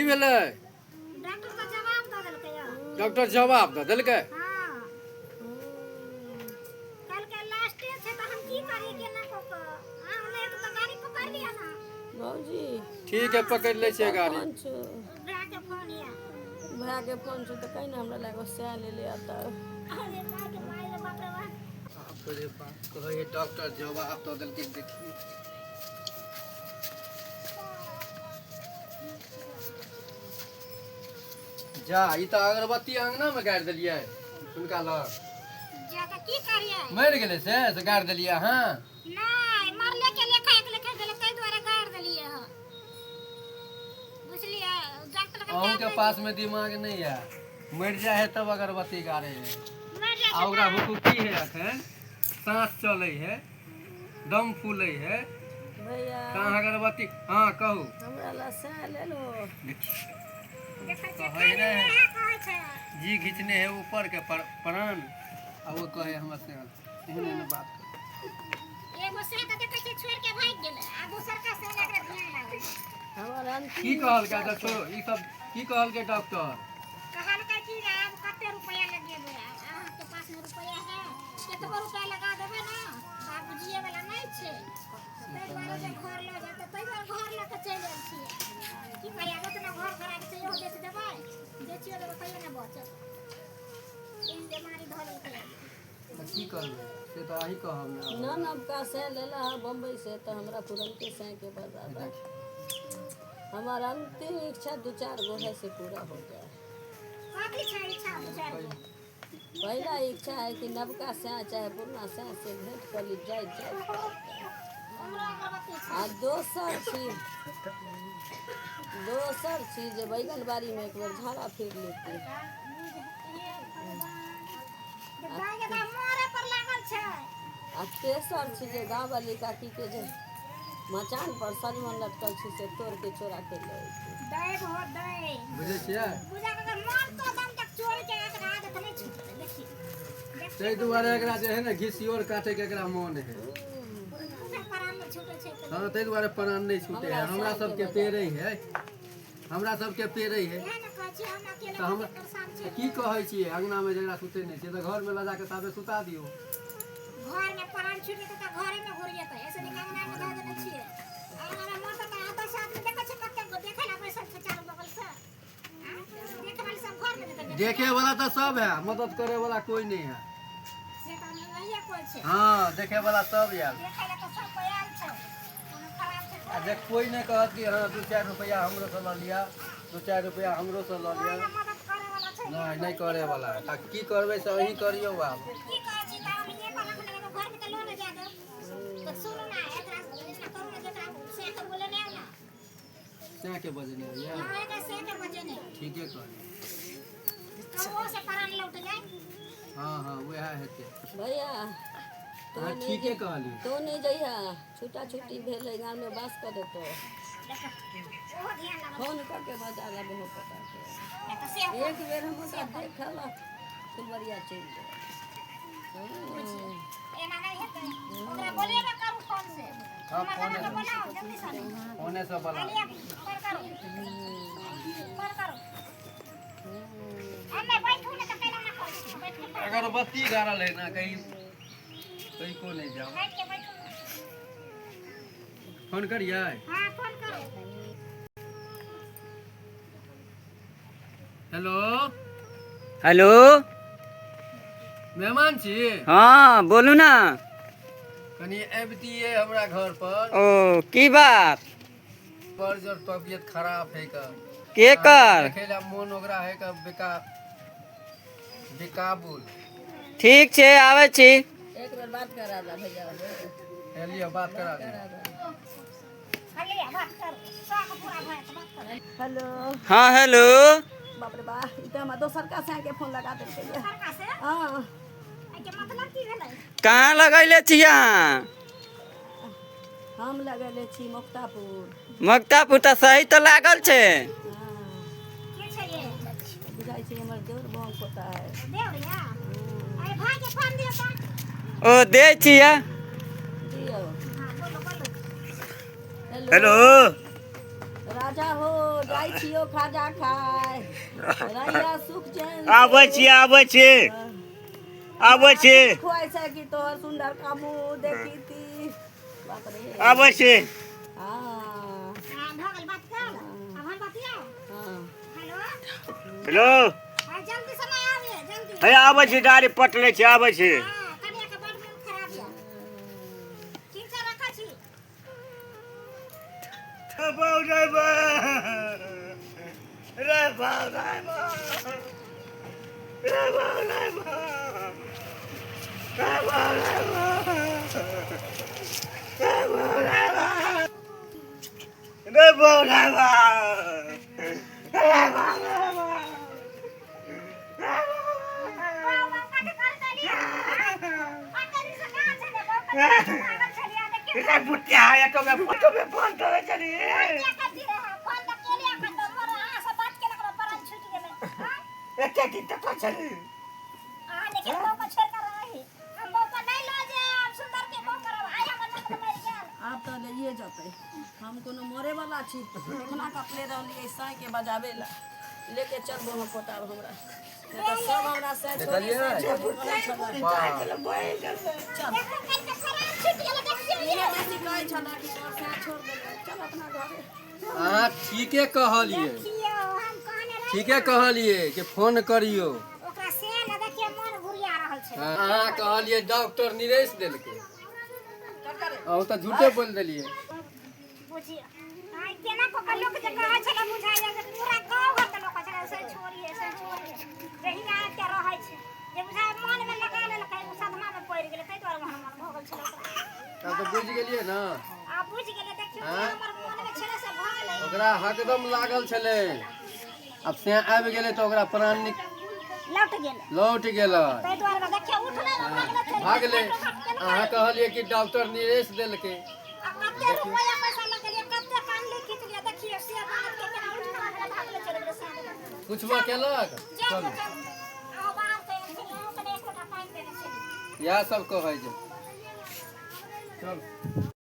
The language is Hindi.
भेलै? डॉक्टर का जवाब दे देलकै या। डॉक्टर जवाब दे देलकै? हां कल के लास्ट डे छै त हम की करी केना को के हां नहीं तो गाड़ी पकड़ लिया ना बाबूजी ठीक है पकड़ ले छे गाड़ी। फोन छो भैया के फोन या भैया के फोन छो तो कहीं ना हमरा लगे से ले ले आता। अरे माय के माय रे बाप रे बाप। बाप रे बाप कहो ये डॉक्टर जवाब तो देलकै देखी। जा ई तो अगरबत्ती अंगना में गाड़ देलिए उनका लग ज्यादा की करिए मर गेले से गाड़ देलिए। हां नहीं मरले के लेखा एक लेखा देले तै द्वारा गाड़ देलिए ह बुझलिए डॉक्टर का अहूँ के पास में दिमाग नहीं है मर जाए है तब अगरबत्ती गाड़े है। मर जा आ ओकरा हुकुकी है अखन सांस चले है दम फूले है भैया कहाँ अगरबत्ती। हाँ कहू हमरा ला से ले लो। देखै छै कहै कहै नहीं छै जी खींचने है ऊपर के प्राण आ वो कहे हमरा से एहन एहन बात कर। एगो से त देखै छै छोड़ के भाग गेलै आ दोसर का से एकरा ध्यान लागल हमारा की कहल के तो छोड़ो ई सब की कहल के डॉक्टर कहल के कि अब कते रुपया लगेबै अहाँ के पास में रुपया है केतबो रुपया लगा देबै ना आप बुझिए वाला नहीं छै तै द्वारा जे घर ल जाते तै द्वारा घर ल के चलि आयल छियै की भैया इतना घर खराब छै यो बेच देबै बेचियो देबै कहियो ना बचत इन बीमारी धल उठै की करबै से तो आही कहब ना नबका से लेला है बम्बई से तो हमरा तुरंत से के बता। हमारा अंतिम इच्छा 2-4 गो है से पूरा हो जाए। काफी छै इच्छा विचार पहला इच्छा है कि नबका से चाहे पुरना से भेंट कर ली जाए हमरा अगरबत्ती आ दोसर चीज बैगन बाड़ी में एक बार झाड़ा फिर लेती। गाय के मारे पर लागल छै आ तेसर चीज गाँव वाली काकी के जे मचान पर सजमन लटकल छी से तोड़ के चोरा के ले दे हो दे बुझे छियै बुझा के मन तो दम तक चोर के एकरा आदत नहीं छूटले देखी तै दुआरे एकरा जे है ना घिसियोर काटे के एकरा मन है। परान में छूटे छै हाँ तै दुआरे प्राण नहीं छूटे है। हमरा सबके पेरे है हमरा सबके पेरे है एहन कहै छी हम अकेले तो हम परेशान छी की कहै छियै अंगना में जकरा सुते नहीं छै तो घर में लगा के ताबे सुता दियो। घर में परान छूटे त घरे में घुर जेतै ऐसे निकालना में दे देने छियै हमरा मन त आता साथ में देखै छै कते गो देखै ला पैसा के चारों बगल से देखे वाले सब घर में देतै देखे वाला तो सब है मदद करे वाला कोई नहीं है। से त नहीं कोई छै हाँ देखे वाला सब यार देखै ला त सब कोई आयल छै कोनो खराब छै आ देख कोई नहीं कहत कि हाँ 2-4 रुपया हमरो से ल लिया 2-4 रुपया हमरो से ल लिया मदद करे वाला छै नहीं करे वाला है। की करबै से अही करियो आब। की कहै छी त हम ये वाला के घर में त लोन दे दे तो सुनो ना एकरा करू ना जेकरा से कर बोले नहीं ना से के बजने है हां एकरा से के बजे नहीं ठीके कहली। तो वो से परान लौट जाए हाँ हाँ वह हेते भैया हाँ ठीके कहली। तो नहीं जइया छुट्टा छुट्टी भेल गाँव में बास कर देतो देखो ओ ध्यान लगा फोन करके बता ला बहुत पता के तो से एक बेर हम देखला फुलवरिया चल गए। एना नहीं हेतै ओकरा बोलिए ना करू फोन से हाँ फोन से बोलाओ जल्दी से होने से बला लिया कर करो अन्ने बैठू ना त केना ना करू बैठ के अगरबत्ती गाड़ल है ना कहीं कहीं को नहीं जाओ बैठ के बैठू फोन करिए। हां फोन करो हेलो हेलो मेहमान छी। हाँ बोलू ना। कनी अबतिए हमरा घर पर ओ की बात पर जो तबियत खराब है का के कर देखेला मन ओकरा है का बेकाबुल। ठीक छे आवे छी। एक बेर बात करा दा भैया लिया बात करा दे। खाली बात कर साक पूरा भाई बात कर हेलो हाँ हेलो बाप रे बा ई त हम दोसर का से के फोन लगा देलकै ये। सरका से हां के मतलब की भेलै कहाँ लगैले छी यहाँ हम लगले छी मुक्तापुर। मक्तापुर तो सही तो लागल छे। हां के छै ये बुझाई छै हमर देवर बहन होता है। देवरिया अरे भाई के फोन दियो त ओ दे छिया। दियो हां बोलो हेलो राजा हो जाई जाइ छियो खाजा खाय रहिया सुख चैन आबै छी खुआइ छै कि तोहर सुंदर का मुंह देखीती बाप रे आबै छी हाँ भगल बात कर अब हम बतियाओ हाँ हेलो हेलो जल्दी से ना आवे जल्दी हे आबै छी गाड़ी पटले छी आबै छी हां कनिया के बड़ मन खराब है ठीक से रखा छी बुटिया है तो मैं फोटो में फोन करे चली एते दिन तक चली आप तो ले जाते हम कोनो मोरे वाला छी इतना कपले रहलिए साई के बजावे ला लेके चल बोलो पोताब हमरा नहीं तो सब हमरा से छोड़ी चल अपना घरे हाँ ठीके कहलिए ठीके कहलिए कि फोन करियो हाँ कहलिए डॉक्टर निरेश देलके अहूँ तो झूठे बोल दिलिए तब तो बुझ गेलिए ना ओकरा हकदम लागल छले अब से आबि गेले तो ओकरा प्राण लौट गेलै भागले अहाँ कहलिए कि डॉक्टर निरेश देलके पूछबो केलक चलू इएह सब कहै छै चल